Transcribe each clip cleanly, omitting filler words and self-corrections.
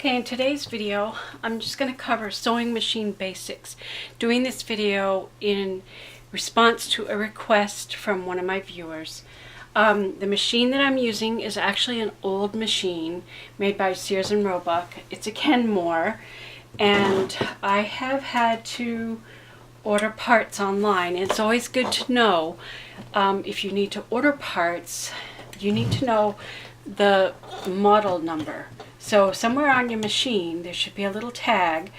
Okay, in today's video, I'm just going to cover sewing machine basics. Doing this video in response to a request from one of my viewers. The machine that I'm using is actually an old machine made by Sears and Roebuck. It's a Kenmore, and I have had to order parts online. It's always good to know if you need to order parts, you need to know the model number. So somewhere on your machine there should be a little tag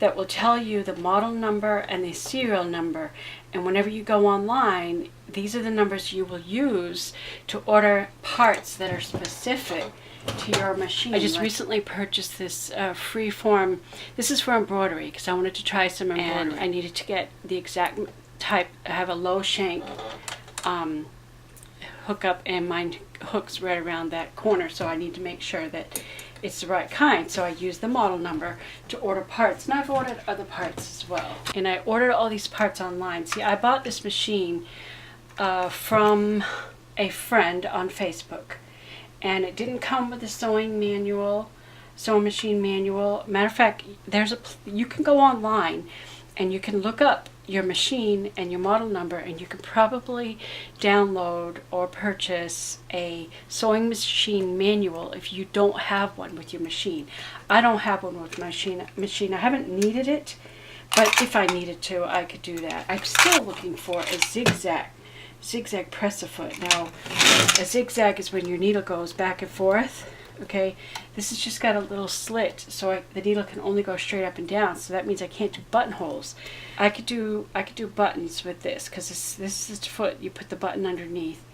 that will tell you the model number and the serial number, and whenever you go online, these are the numbers you will use to order parts that are specific to your machine. I just recently purchased this free-form, this is for embroidery because I wanted to try some embroidery. And I needed to get the exact type. I have a low shank hookup, and mine hooks right around that corner, so I need to make sure that it's the right kind. So I use the model number to order parts, and I've ordered other parts as well. And I ordered all these parts online. See, I bought this machine from a friend on Facebook, and it didn't come with a sewing machine manual. Matter of fact, you can go online and you can look up your machine and your model number, and you can probably download or purchase a sewing machine manual if you don't have one with your machine. I don't have one with my machine. I haven't needed it, but if I needed to, I could do that. I'm still looking for a zigzag press-a-foot. Now, a zigzag is when your needle goes back and forth. Okay, this has just got a little slit, so the needle can only go straight up and down. So that means I can't do buttonholes. I could do buttons with this because this is the foot. You put the button underneath,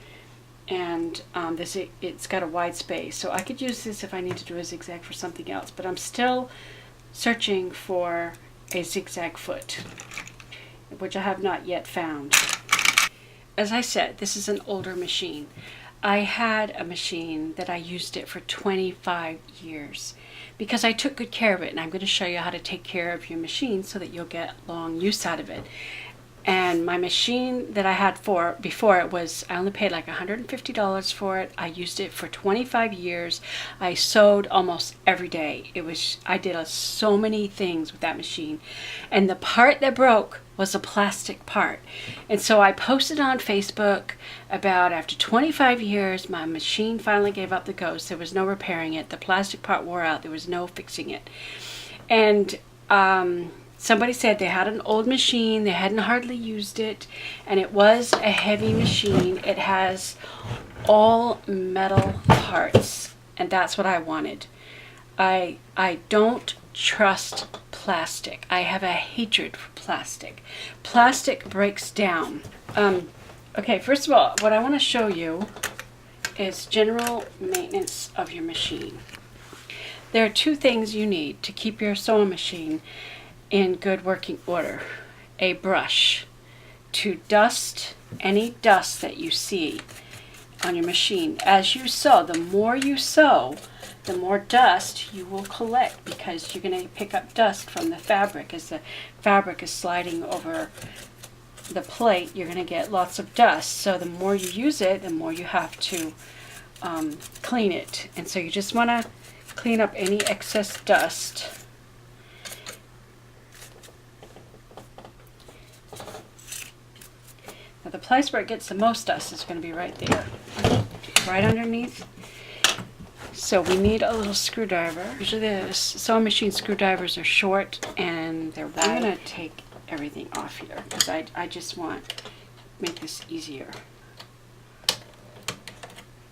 and it's got a wide space. So I could use this if I need to do a zigzag for something else. But I'm still searching for a zigzag foot, which I have not yet found. As I said, this is an older machine. I had a machine that I used it for 25 years because I took good care of it, and I'm going to show you how to take care of your machine so that you'll get long use out of it. And my machine that I had before it was, I only paid like $150 for it. I used it for 25 years. I sewed almost every day. I did so many things with that machine, and the part that broke was a plastic part. And so I posted on Facebook about after 25 years, my machine finally gave up the ghost. There was no repairing it. The plastic part wore out. There was no fixing it. And somebody said they had an old machine. They hadn't hardly used it. And it was a heavy machine. It has all metal parts. And that's what I wanted. I don't trust plastic. I have a hatred for plastic. Plastic breaks down. Okay, first of all, what I want to show you is general maintenance of your machine. There are two things you need to keep your sewing machine in good working order. A brush to dust any dust that you see on your machine. As you sew, the more you sew, the more dust you will collect, because you're going to pick up dust from the fabric. As the fabric is sliding over the plate, you're going to get lots of dust. So the more you use it, the more you have to clean it. And so you just want to clean up any excess dust. Now the place where it gets the most dust is going to be right there, right underneath. So we need a little screwdriver. Usually the sewing machine screwdrivers are short and they're wide. I'm going to take everything off here because I just want to make this easier.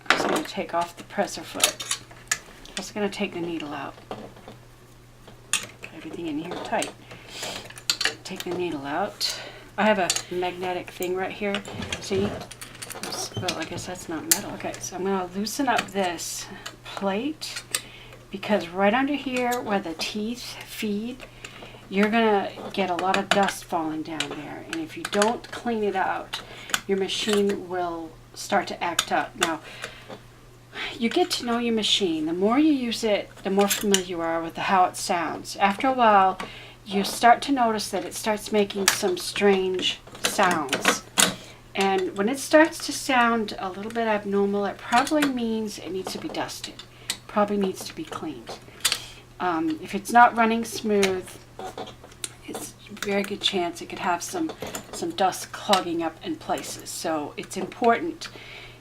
I'm just going to take off the presser foot. I'm also going to take the needle out. Got everything in here tight. Take the needle out. I have a magnetic thing right here. See? Well, I guess that's not metal. Okay, so I'm going to loosen up this plate, because right under here where the teeth feed, you're going to get a lot of dust falling down there. And if you don't clean it out, your machine will start to act up. Now, you get to know your machine. The more you use it, the more familiar you are with how it sounds. After a while, you start to notice that it starts making some strange sounds. And when it starts to sound a little bit abnormal, it probably means it needs to be dusted. Probably needs to be cleaned. If it's not running smooth, it's a very good chance it could have some dust clogging up in places. So it's important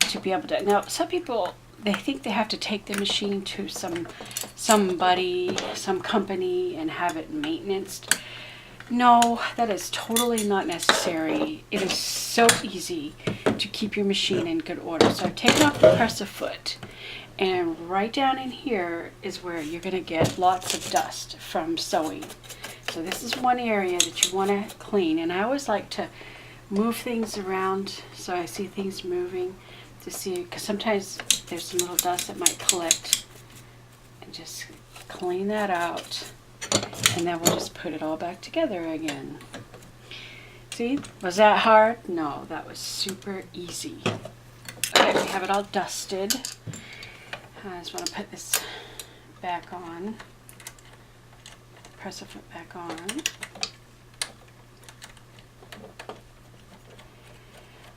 to be able to. Now, some people, they think they have to take the machine to somebody, some company, and have it maintenanced. No, that is totally not necessary. It is so easy to keep your machine in good order. So I've taken off the presser foot, and right down in here is where you're going to get lots of dust from sewing. So this is one area that you want to clean, and I always like to move things around so I see things moving to see, because sometimes there's some little dust that might collect, and just clean that out. And then we'll just put it all back together again. See, was that hard? No, that was super easy. Okay, we have it all dusted. I just want to put this back on. Press the foot back on.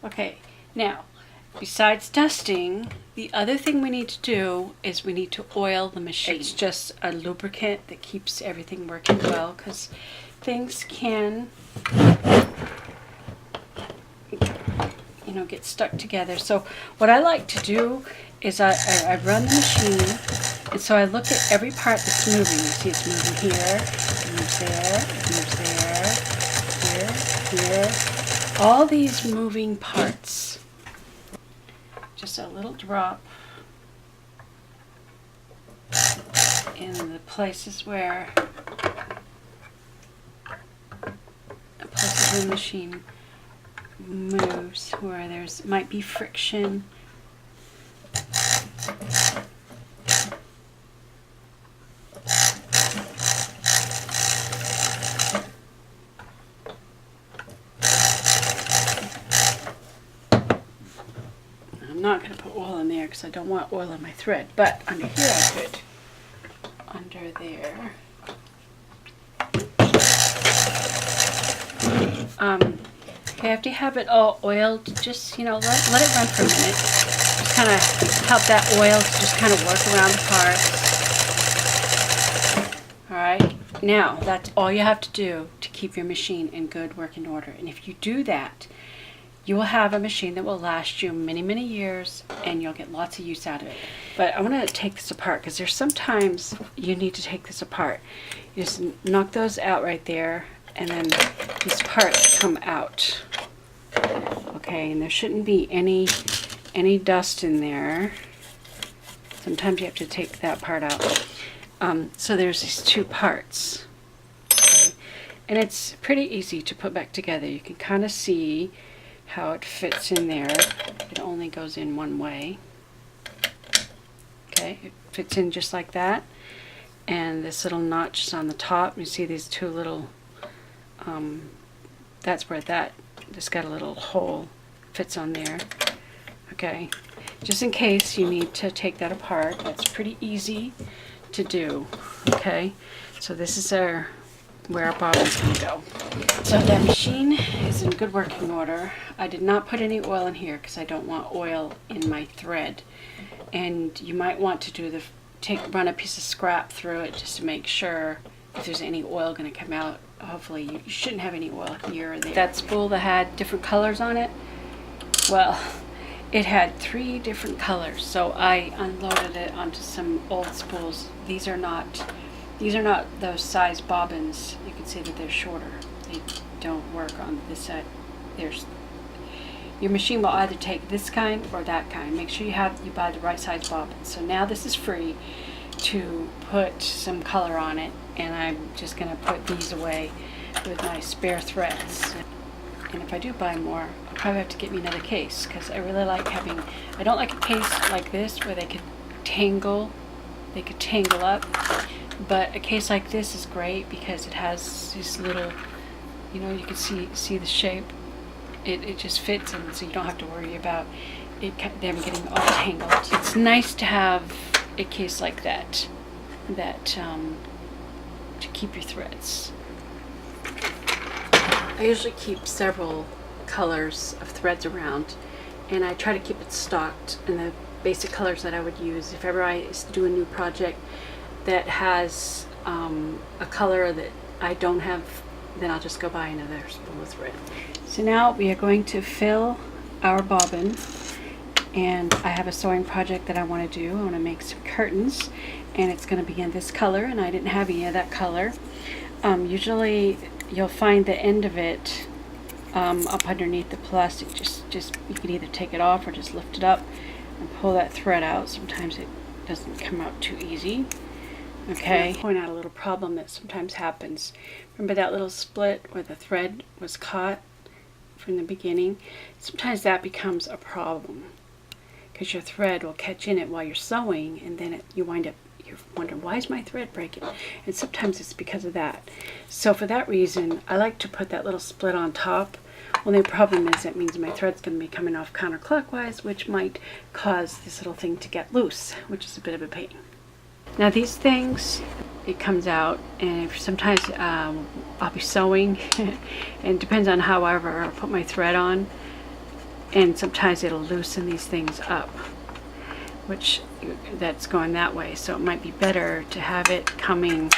Okay, now, besides dusting, the other thing we need to do is we need to oil the machine. It's just a lubricant that keeps everything working well, because things can, you know, get stuck together. So what I like to do is I run the machine, and so I look at every part that's moving. You see it's moving here, it moves there, it moves there, here, here. All these moving parts. Just a little drop in the places where the machine moves, where there's might be friction. I'm not going to put oil in there because I don't want oil in my thread, but under here I could. Under there. Okay, after you have it all oiled, just, you know, let it run for a minute. Just kind of help that oil to just kind of work around the parts. Alright, now that's all you have to do to keep your machine in good working order. And if you do that, you will have a machine that will last you many, many years, and you'll get lots of use out of it. But I want to take this apart, because there's sometimes you need to take this apart. You just knock those out right there, and then these parts come out. Okay, and there shouldn't be any dust in there. Sometimes you have to take that part out. So there's these two parts. Okay. And it's pretty easy to put back together. You can kind of see how it fits in there. It only goes in one way. Okay, it fits in just like that. And this little notch is on the top. You see these two little, that's where that, just got a little hole, fits on there. Okay, just in case you need to take that apart, that's pretty easy to do. Okay, so this is where our bobbin's going to go. So that machine is in good working order. I did not put any oil in here because I don't want oil in my thread. And you might want to do run a piece of scrap through it just to make sure if there's any oil going to come out. Hopefully you shouldn't have any oil here or there. That spool that had different colors on it, well, it had 3 different colors. So I unloaded it onto some old spools. These are not those size bobbins. You can see that they're shorter. They don't work on this side. Your machine will either take this kind or that kind. Make sure you buy the right size bobbin. So now this is free to put some color on it, and I'm just going to put these away with my spare threads. And if I do buy more, I'll probably have to get me another case, because I really like having, I don't like a case like this where they could tangle up. But a case like this is great because it has these little, you know, you can see the shape. It just fits, and so you don't have to worry about them getting all tangled. It's nice to have a case like that to keep your threads. I usually keep several colors of threads around, and I try to keep it stocked in the basic colors that I would use if ever I do a new project that has a color that I don't have, then I'll just go buy another spool of thread. So now we are going to fill our bobbin, and I have a sewing project that I want to do. I want to make some curtains, and it's going to be in this color, and I didn't have any of that color. Usually you'll find the end of it up underneath the plastic. Just you can either take it off or just lift it up and pull that thread out. Sometimes it doesn't come out too easy. Okay, point out a little problem that sometimes happens. Remember that little split where the thread was caught from the beginning? Sometimes that becomes a problem because your thread will catch in it while you're sewing, and then you wind up, you're wondering, why is my thread breaking? And sometimes it's because of that. So for that reason, I like to put that little split on top. Only problem is that means my thread's going to be coming off counterclockwise, which might cause this little thing to get loose, which is a bit of a pain. Now these things, it comes out, and sometimes I'll be sewing, and it depends on however I put my thread on, and sometimes it'll loosen these things up, which that's going that way. So it might be better to have it coming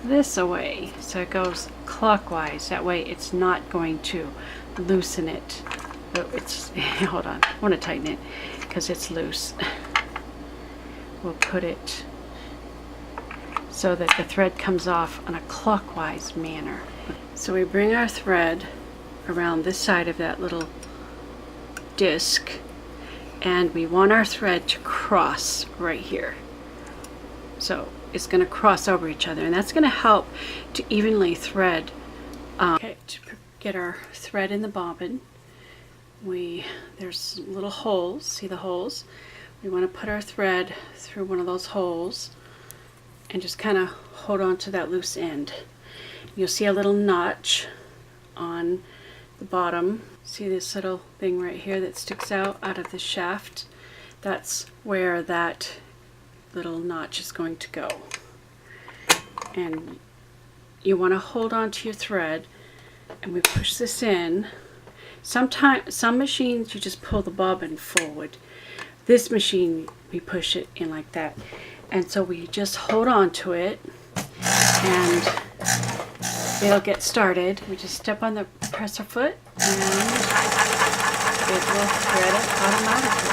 this way, so it goes clockwise. That way it's not going to loosen it. It's hold on, I want to tighten it because it's loose. We'll put it so that the thread comes off on a clockwise manner. So we bring our thread around this side of that little disc, and we want our thread to cross right here. So it's going to cross over each other, and that's going to help to evenly thread. Okay, to get our thread in the bobbin, there's little holes. See the holes? We want to put our thread through one of those holes and just kind of hold on to that loose end. You'll see a little notch on the bottom. See this little thing right here that sticks out of the shaft? That's where that little notch is going to go. And you want to hold on to your thread, and we push this in. Some machines you just pull the bobbin forward. This machine we push it in like that. And so we just hold on to it, and it'll get started. We just step on the presser foot, and it will thread it automatically.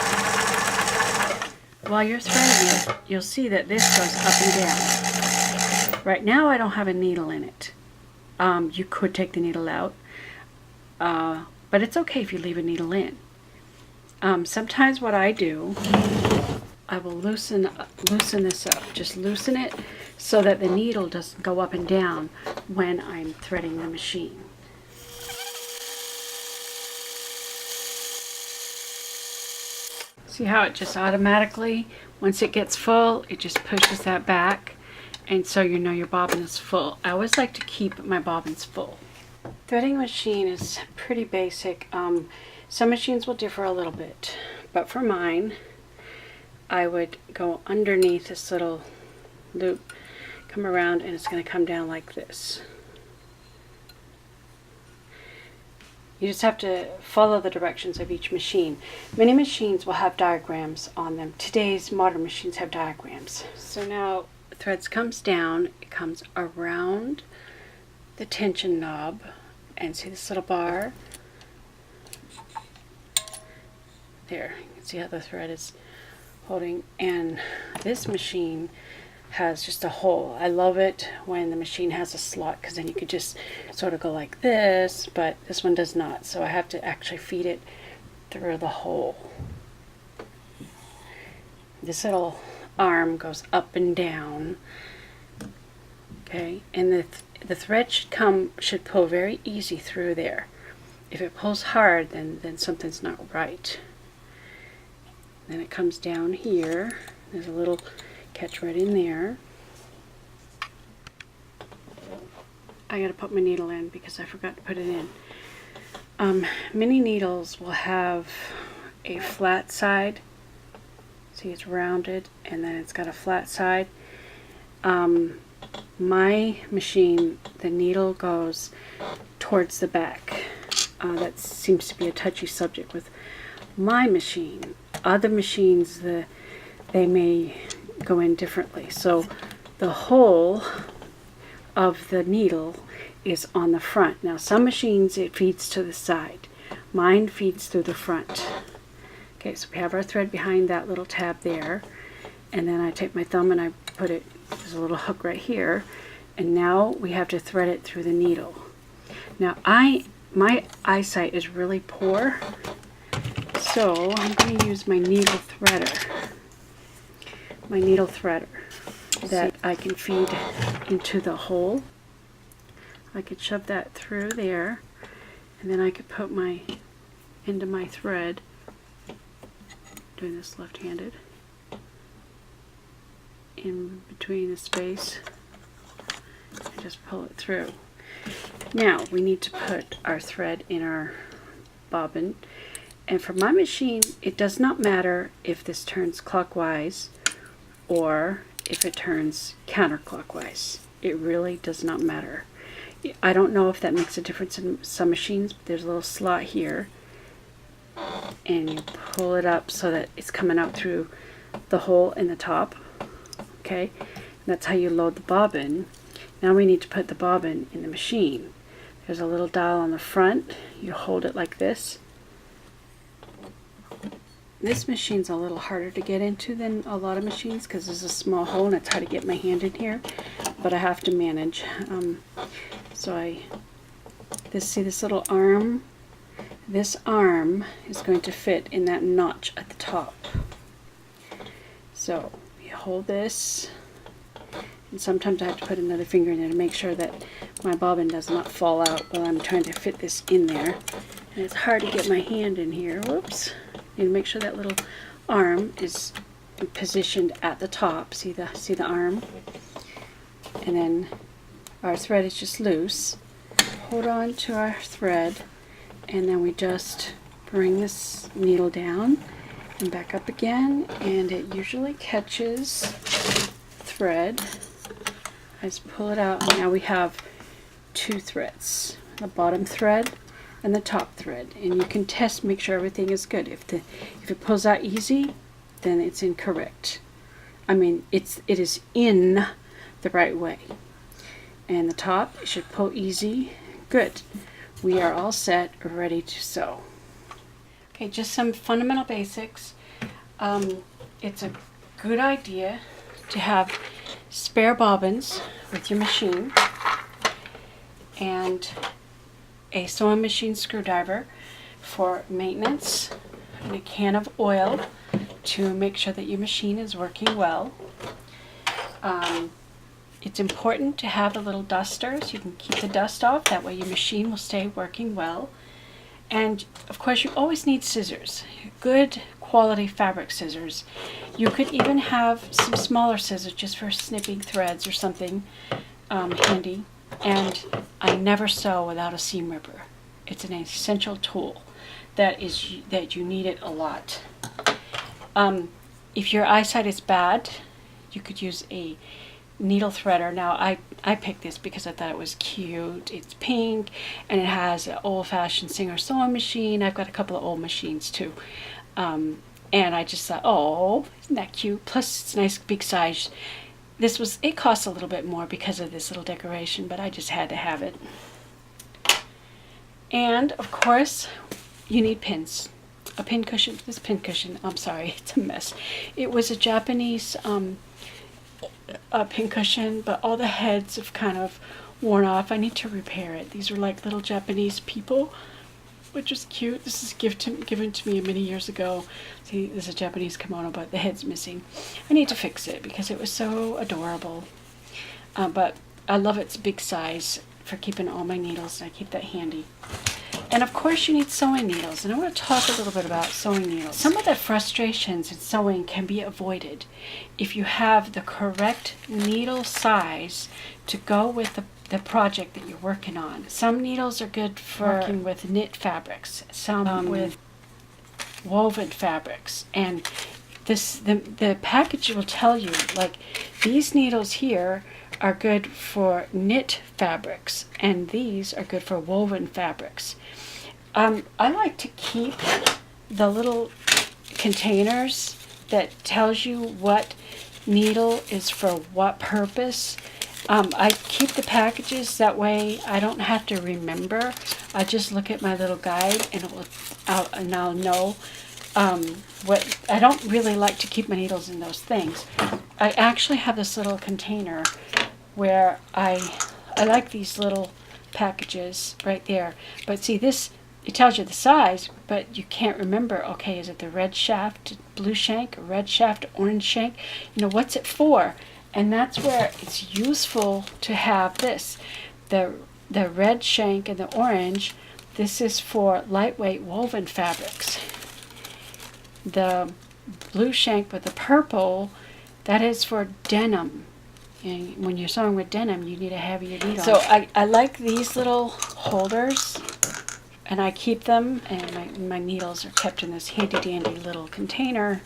While you're threading it, you'll see that this goes up and down. Right now I don't have a needle in it. You could take the needle out, but it's okay if you leave a needle in. Sometimes what I do, I will loosen this up. Just loosen it so that the needle doesn't go up and down when I'm threading the machine. See how it just automatically, once it gets full, it just pushes that back, and so you know your bobbin is full. I always like to keep my bobbins full. Threading machine is pretty basic. Some machines will differ a little bit, but for mine, I would go underneath this little loop, come around, and it's going to come down like this. You just have to follow the directions of each machine. Many machines will have diagrams on them. Today's modern machines have diagrams. So now the threads comes down, it comes around the tension knob, and see this little bar? There, you can see how the thread is holding, and this machine has just a hole. I love it when the machine has a slot, because then you could just sort of go like this, but this one does not, so I have to actually feed it through the hole. This little arm goes up and down, okay, and the thread should pull very easy through there. If it pulls hard, then something's not right. Then it comes down here. There's a little catch right in there. I gotta put my needle in because I forgot to put it in. Many needles will have a flat side. See, it's rounded and then it's got a flat side. My machine, the needle goes towards the back. That seems to be a touchy subject with my machine. Other machines, they may go in differently. So the hole of the needle is on the front. Now some machines it feeds to the side. Mine feeds through the front. Okay, so we have our thread behind that little tab there, and then I take my thumb and I put it, there's a little hook right here, and now we have to thread it through the needle. Now my eyesight is really poor, so I'm going to use my needle threader. My needle threader that I can feed into the hole. I could shove that through there, and then I could put my end of my thread, doing this left-handed, in between the space and just pull it through. Now we need to put our thread in our bobbin, and for my machine it does not matter if this turns clockwise or if it turns counterclockwise. It really does not matter. I don't know if that makes a difference in some machines, but there's a little slot here, and you pull it up so that it's coming out through the hole in the top. Okay, and that's how you load the bobbin. Now we need to put the bobbin in the machine. There's a little dial on the front. You hold it like this. This machine's a little harder to get into than a lot of machines because there's a small hole and it's hard to get my hand in here, but I have to manage. See this little arm? This arm is going to fit in that notch at the top. So you hold this, and sometimes I have to put another finger in there to make sure that my bobbin does not fall out while I'm trying to fit this in there. And it's hard to get my hand in here. Whoops. You need to make sure that little arm is positioned at the top. See the arm? And then our thread is just loose. Hold on to our thread, and then we just bring this needle down and back up again, and it usually catches thread. I just pull it out, and now we have two threads, the bottom thread and the top thread, and you can test, make sure everything is good. If it pulls out easy, then it's incorrect. I mean, it is in the right way. And the top, it should pull easy. Good. We are all set, ready to sew. Okay, just some fundamental basics. It's a good idea to have spare bobbins with your machine and a sewing machine screwdriver for maintenance, and a can of oil to make sure that your machine is working well. It's important to have the little dusters. You can keep the dust off, that way your machine will stay working well. And of course you always need scissors, good quality fabric scissors. You could even have some smaller scissors just for snipping threads or something handy. And I never sew without a seam ripper. It's an essential tool that you need it a lot. If your eyesight is bad, you could use a needle threader. Now I picked this because I thought it was cute. It's pink and it has an old-fashioned Singer sewing machine. I've got a couple of old machines too, and I just thought, oh, isn't that cute? Plus it's a nice big size. It costs a little bit more because of this little decoration, but I just had to have it. And of course you need pins. A pin cushion. This pin cushion, I'm sorry, it's a mess. It was a Japanese pin cushion, but all the heads have kind of worn off. I need to repair it. These are like little Japanese people, which is cute. This is given to me many years ago. See, this is a Japanese kimono, but the head's missing. I need to fix it because it was so adorable. But I love its big size for keeping all my needles, and I keep that handy. And of course you need sewing needles, and I want to talk a little bit about sewing needles. Some of the frustrations in sewing can be avoided if you have the correct needle size to go with the project that you're working on. Some needles are good for working with knit fabrics, some with woven fabrics, and the package will tell you, like, these needles here are good for knit fabrics and these are good for woven fabrics. I like to keep the little containers that tells you what needle is for what purpose. I keep the packages that way I don't have to remember. I just look at my little guide and I'll know what. I don't really like to keep my needles in those things. I actually have this little container where I like these little packages right there. But see, this, it tells you the size, but you can't remember, okay, is it the red shaft, blue shank, red shaft, orange shank? You know, what's it for? And that's where it's useful to have this. The red shank and the orange, this is for lightweight woven fabrics. The blue shank with the purple, that is for denim. And when you're sewing with denim, you need a heavier needle. So I like these little holders, and I keep them, and my needles are kept in this handy dandy little container.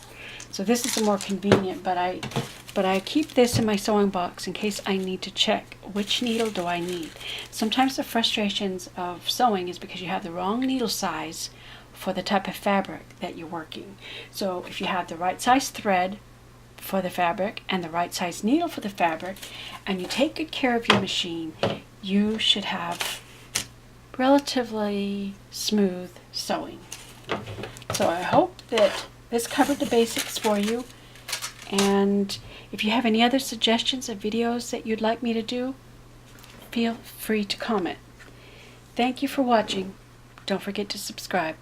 So this is the more convenient, but I keep this in my sewing box in case I need to check which needle do I need. Sometimes the frustrations of sewing is because you have the wrong needle size for the type of fabric that you're working. So if you have the right size thread for the fabric and the right size needle for the fabric, and you take good care of your machine, you should have relatively smooth sewing. So I hope that this covered the basics for you, and if you have any other suggestions of videos that you'd like me to do, feel free to comment. Thank you for watching. Don't forget to subscribe.